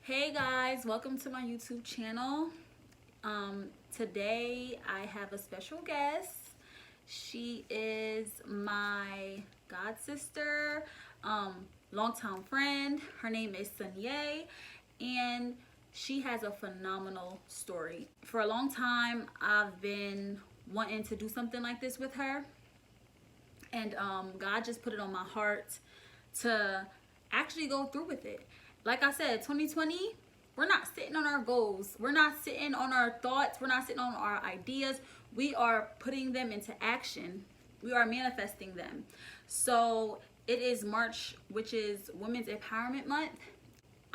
Hey guys, welcome to my YouTube channel. Today I have a special guest. She is my god sister, longtime friend. Her name is Sunye, and she has a phenomenal story. For a long time, I've been wanting to do something like this with her, and God just put it on my heart to actually go through with it. Like I said, 2020, we're not sitting on our goals. We're not sitting on our thoughts. We're not sitting on our ideas. We are putting them into action. We are manifesting them. So it is March, which is Women's Empowerment Month.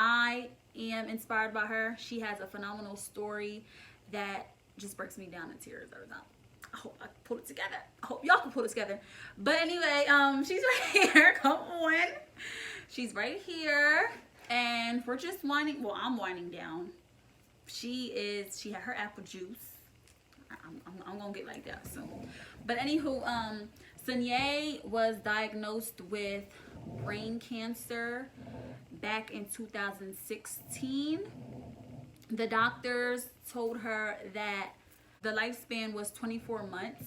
I am inspired by her. She has a phenomenal story that just breaks me down in tears every time. I hope I can pull it together. I hope y'all can pull it together. But anyway, she's right here. Come on. She's right here. And we're just winding, well, I'm winding down. She had her apple juice. I'm gonna get like that soon. But anywho, Sunye was diagnosed with brain cancer back in 2016. The doctors told her that the lifespan was 24 months.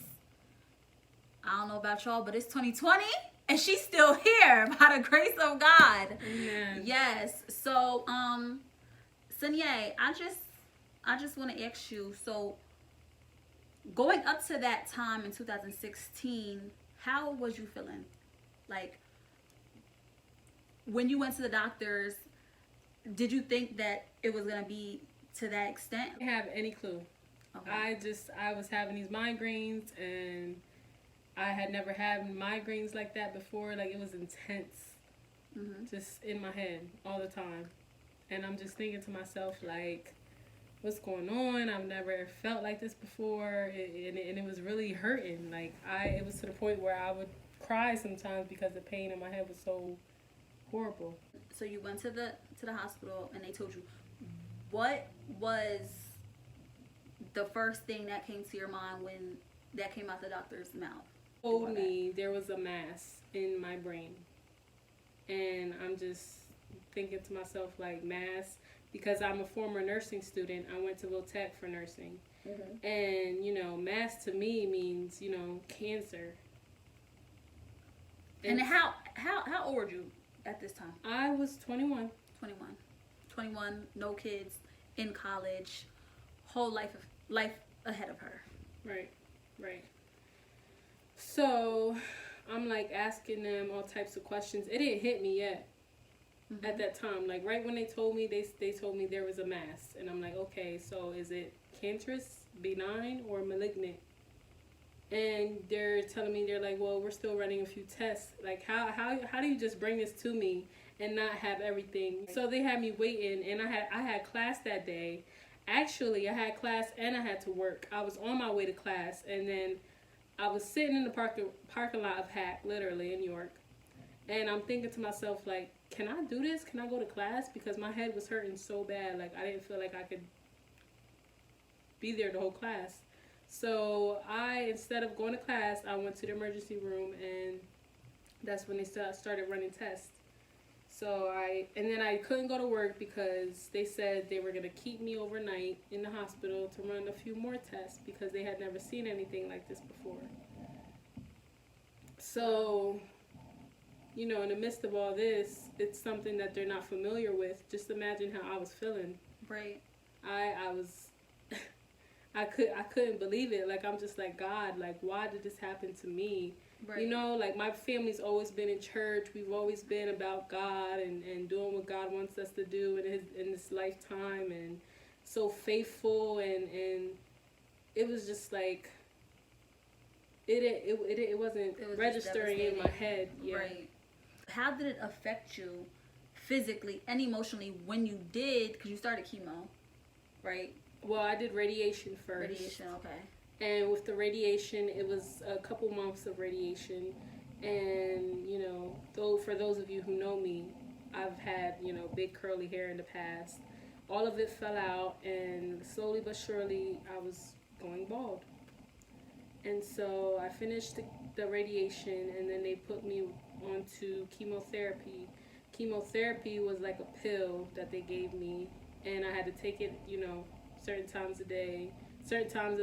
I don't know about y'all, but it's 2020 and she's still here by the grace of God. Amen. Yes. So, Sunye, I just want to ask you, so going up to that time in 2016, how was you feeling? Like, when you went to the doctors, did you think that it was going to be to that extent? I didn't have any clue. Okay. I was having these migraines, and I had never had migraines like that before. Like, it was intense, just in my head all the time. And I'm just thinking to myself, like, what's going on? I've never felt like this before, and it was really hurting. Like, it was to the point where I would cry sometimes because the pain in my head was so horrible. So you went to the hospital and they told you, what was the first thing that came to your mind when that came out the doctor's mouth? Told me there was a mass in my brain, and I'm just thinking to myself, like, mass, because I'm a former nursing student. I went to Tech for nursing, and mass to me means cancer. And how old were you at this time? I was 21. 21, no kids, in college, whole life ahead of her. Right. So I'm like asking them all types of questions. It didn't hit me yet at that time. Like, right when they told me, they told me there was a mass, and I'm like, okay, so is it cancerous, benign, or malignant? And they're telling me, they're like, well, we're still running a few tests. Like, how do you just bring this to me and not have everything? So they had me waiting, and I had class that day. Actually, I had class and I had to work. I was on my way to class, and then I was sitting in the parking lot of Hack, literally, in New York. And I'm thinking to myself, like, can I do this? Can I go to class? Because my head was hurting so bad. Like, I didn't feel like I could be there the whole class. So instead of going to class, I went to the emergency room, and that's when they started running tests. And then I couldn't go to work because they said they were going to keep me overnight in the hospital to run a few more tests because they had never seen anything like this before. So, in the midst of all this, it's something that they're not familiar with. Just imagine how I was feeling. Right. I was... I couldn't believe it. Like, I'm just like, God, like, why did this happen to me? Right. Like, my family's always been in church. We've always been about God and doing what God wants us to do in this lifetime, and so faithful, and it was just like it wasn't registering in my head. Yeah. Right. How did it affect you physically and emotionally when you did, because you started chemo, right? Well, I did radiation first. Radiation, okay. And with the radiation, it was a couple months of radiation. And, for those of you who know me, I've had, big curly hair in the past. All of it fell out, and slowly but surely, I was going bald. And so I finished the radiation, and then they put me onto chemotherapy. chemotherapy was like a pill that they gave me, and I had to take it, certain times of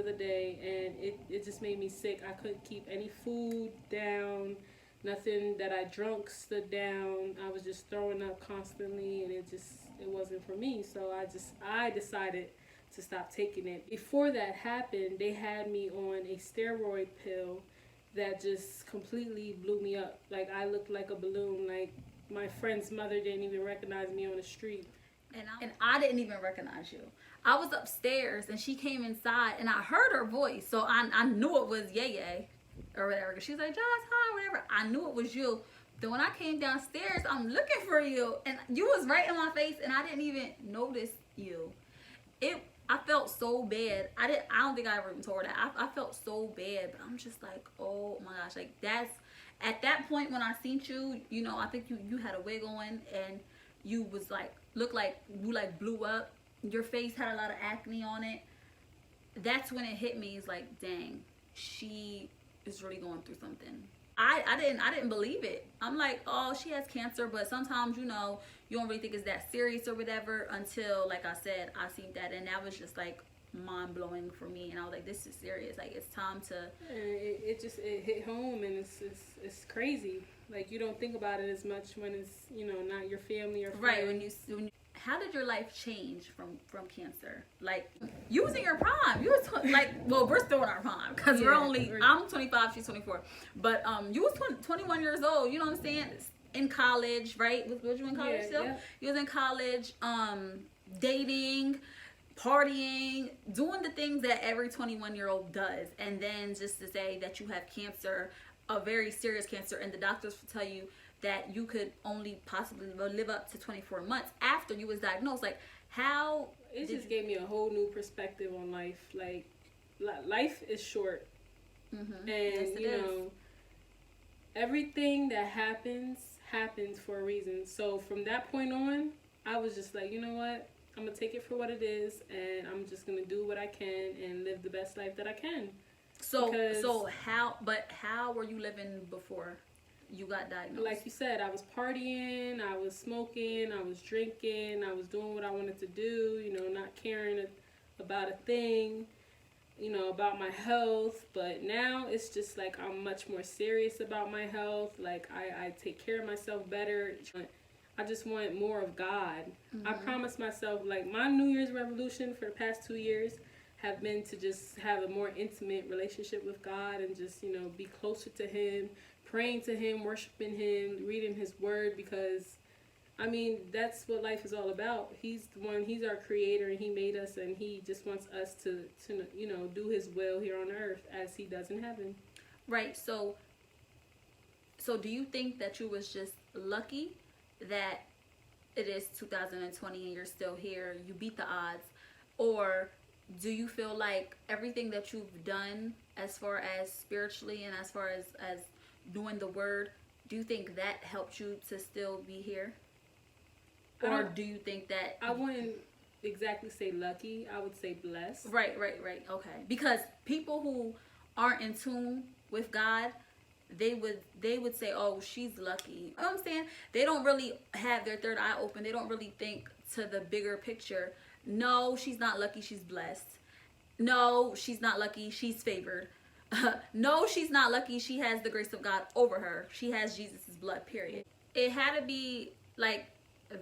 the day, and it just made me sick. I couldn't keep any food down, nothing that I drunk stood down. I was just throwing up constantly, and it wasn't for me. So I decided to stop taking it. Before that happened, they had me on a steroid pill that just completely blew me up. Like, I looked like a balloon. Like, my friend's mother didn't even recognize me on the street. And I didn't even recognize you. I was upstairs and she came inside and I heard her voice. So I knew it was Yeye or whatever. She's like, Josh, hi, whatever. I knew it was you. Then when I came downstairs, I'm looking for you. And you was right in my face and I didn't even notice you. I felt so bad. I don't think I ever even told her that. I felt so bad, but I'm just like, oh my gosh. Like, that's, at that point when I seen you, I think you had a wig on and you was like, looked like you like blew up. Your face had a lot of acne on it. That's when it hit me. It's like, dang, she is really going through something. I didn't believe it. I'm like, oh, she has cancer, but sometimes, you don't really think it's that serious or whatever until, like I said, I seen that, and that was just like mind blowing for me. And I was like, this is serious. Like, it's time to. It hit home, and it's crazy. Like, you don't think about it as much when it's not your family or friends. Right. When you how did your life change from cancer? Like, you was in your prime. You was we're still in our prime because I'm 25, she's 24. But you was 21 years old. You know what I'm saying? In college, right? Was you in college still? Yeah. You was in college, dating, partying, doing the things that every 21-year-old does. And then just to say that you have cancer, a very serious cancer, and the doctors will tell you that you could only possibly live up to 24 months after you was diagnosed. Like, how it just gave me a whole new perspective on life. Like, life is short. Mm-hmm. And yes, everything that happens for a reason. So from that point on, I was just like, you know what, I'm gonna take it for what it is, and I'm just gonna do what I can and live the best life that I can. So how were you living before you got diagnosed? Like you said, I was partying, I was smoking, I was drinking, I was doing what I wanted to do, not caring about a thing, about my health. But now it's just like I'm much more serious about my health. Like, I take care of myself better. I just want more of God. Mm-hmm. I promised myself, like, my New Year's resolution for the past 2 years have been to just have a more intimate relationship with God and just, be closer to Him, praying to Him, worshiping Him, reading His Word, because, that's what life is all about. He's our creator, and He made us, and He just wants us to do His will here on earth as He does in heaven. Right. So do you think that you was just lucky that it is 2020 and you're still here, you beat the odds? Or do you feel like everything that you've done as far as spiritually and as far as doing the word, do you think that helped you to still be here? Or do you think that... I wouldn't exactly say lucky. I would say blessed. Right. Okay. Because people who aren't in tune with God, they would say, oh, she's lucky. You know what I'm saying? They don't really have their third eye open. They don't really think to the bigger picture. No, she's not lucky, she's blessed. No, she's not lucky, she's favored. No, she's not lucky, she has the grace of God over her. She has Jesus' blood, period. It had to be like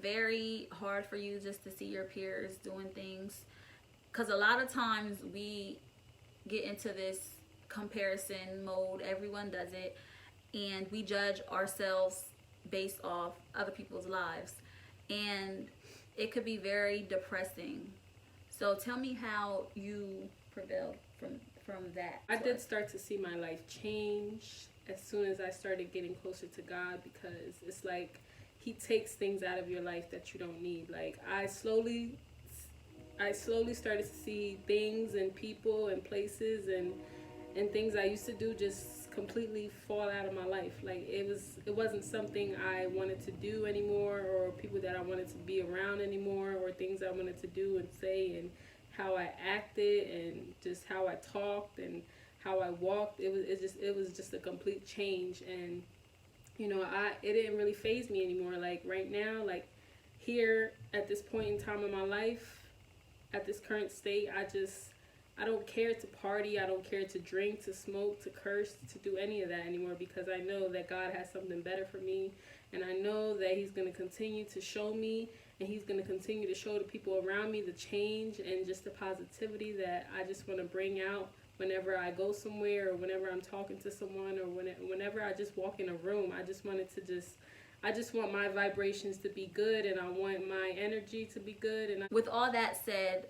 very hard for you just to see your peers doing things, because a lot of times we get into this comparison mode. Everyone does it, and we judge ourselves based off other people's lives, and it could be very depressing. So tell me how you prevailed from that. I did start to see my life change as soon as I started getting closer to God, because it's like He takes things out of your life that you don't need. Like, I slowly started to see things and people and places and things I used to do just completely fall out of my life. Like, it wasn't something I wanted to do anymore, or people that I wanted to be around anymore, or things I wanted to do and say, and how I acted, and just how I talked and how I walked. It was just a complete change. And it didn't really faze me anymore. Like right now, like here at this point in time in my life, at this current state, I don't care to party. I don't care to drink, to smoke, to curse, to do any of that anymore, because I know that God has something better for me. And I know that He's going to continue to show me, and He's going to continue to show the people around me the change and just the positivity that I just want to bring out whenever I go somewhere, or whenever I'm talking to someone, or whenever I just walk in a room. I just want my vibrations to be good, and I want my energy to be good. And with all that said,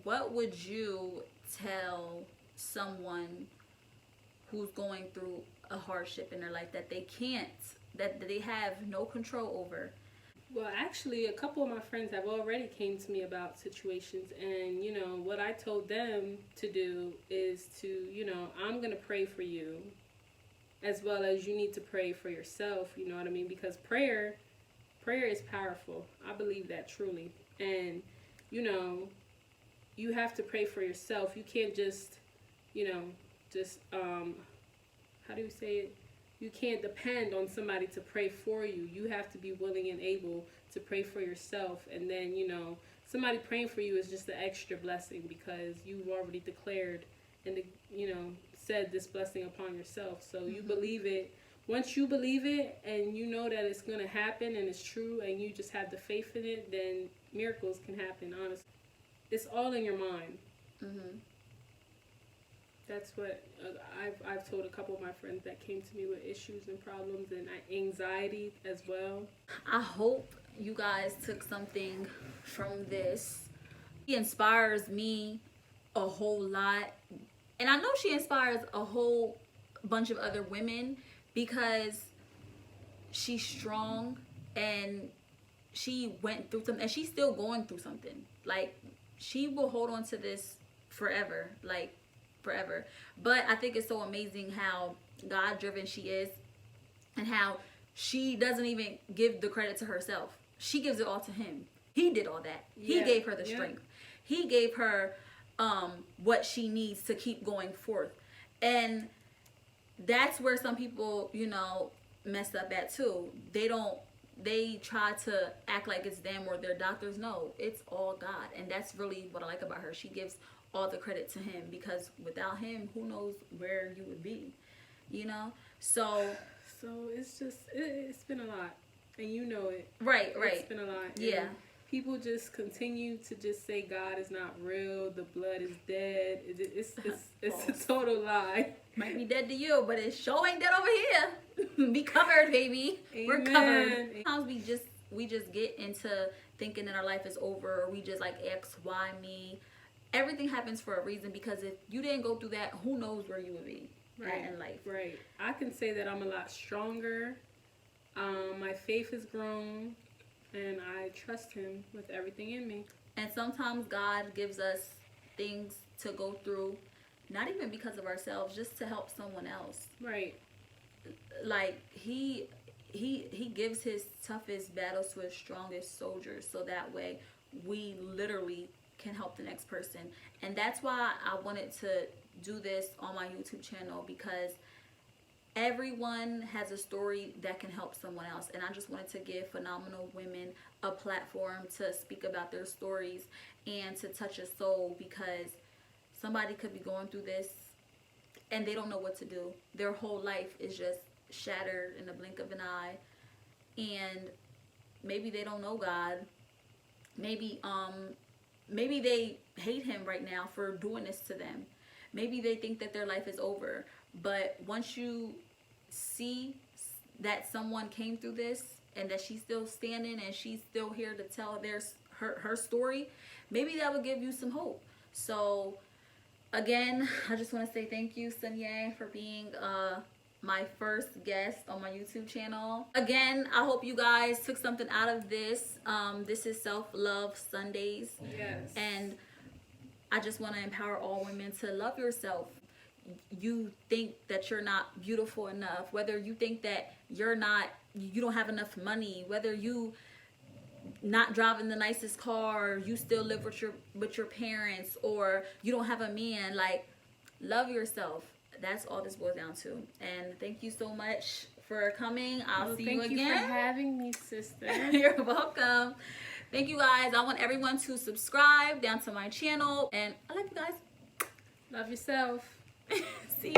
what would you tell someone who's going through a hardship in their life that they have no control over? Well, actually, a couple of my friends have already came to me about situations, and what I told them to do is to, I'm going to pray for you, as well as you need to pray for yourself, you know what I mean? Because prayer is powerful. I believe that truly. And, you have to pray for yourself. You can't just, how do you say it? You can't depend on somebody to pray for you. You have to be willing and able to pray for yourself. And then, somebody praying for you is just an extra blessing, because you've already declared and, said this blessing upon yourself. So you believe it. Once you believe it and you know that it's going to happen and it's true, and you just have the faith in it, then miracles can happen, honestly. It's all in your mind. That's what I've told a couple of my friends that came to me with issues and problems and anxiety as well. I hope you guys took something from this. She inspires me a whole lot. And I know she inspires a whole bunch of other women, because she's strong and she went through something, and she's still going through something. Like, she will hold on to this forever. Like, forever. But I think it's so amazing how God driven she is, and how she doesn't even give the credit to herself. She gives it all to Him. He did all that. He gave her the strength. He gave her what she needs to keep going forth. And that's where some people, mess up at too. They try to act like it's them or their doctors. No, it's all God. And that's really what I like about her. She gives all the credit to Him, because without Him, who knows where you would be, So it's just, it's been a lot, and you know it. Right. It's been a lot. Yeah. And people just continue to just say God is not real, the blood is dead. It's a total lie. Might be dead to you, but it sure ain't dead over here. Be covered, baby. Amen. We're covered. Sometimes we just get into thinking that our life is over, or we just like ask, why me? Everything happens for a reason, because if you didn't go through that, who knows where you would be in life. Right. I can say that I'm a lot stronger. My faith has grown, and I trust Him with everything in me. And sometimes God gives us things to go through, not even because of ourselves, just to help someone else. Right. Like, he gives His toughest battles to His strongest soldiers, so that way we literally can help the next person. And that's why I wanted to do this on my YouTube channel, because everyone has a story that can help someone else, and I just wanted to give phenomenal women a platform to speak about their stories and to touch a soul, because somebody could be going through this and they don't know what to do. Their whole life is just shattered in the blink of an eye, and maybe they don't know God. Maybe they hate Him right now for doing this to them. Maybe they think that their life is over. But once you see that someone came through this, and that she's still standing and she's still here to tell her story, maybe that would give you some hope. So again, I just want to say thank you, Sonia, for being my first guest on my YouTube channel. Again, I hope you guys took something out of this. This is Self-Love Sundays. Yes. And I just want to empower all women to love yourself. You think that you're not beautiful enough, whether you think that you don't have enough money, whether you not driving the nicest car, you still live with your parents, or you don't have a man, like, love yourself. That's all this boils down to. And thank you so much for coming. I'll see you again. Thank you for having me, sister. You're welcome. Thank you guys. I want everyone to subscribe down to my channel. And I love you guys. Love yourself. See you.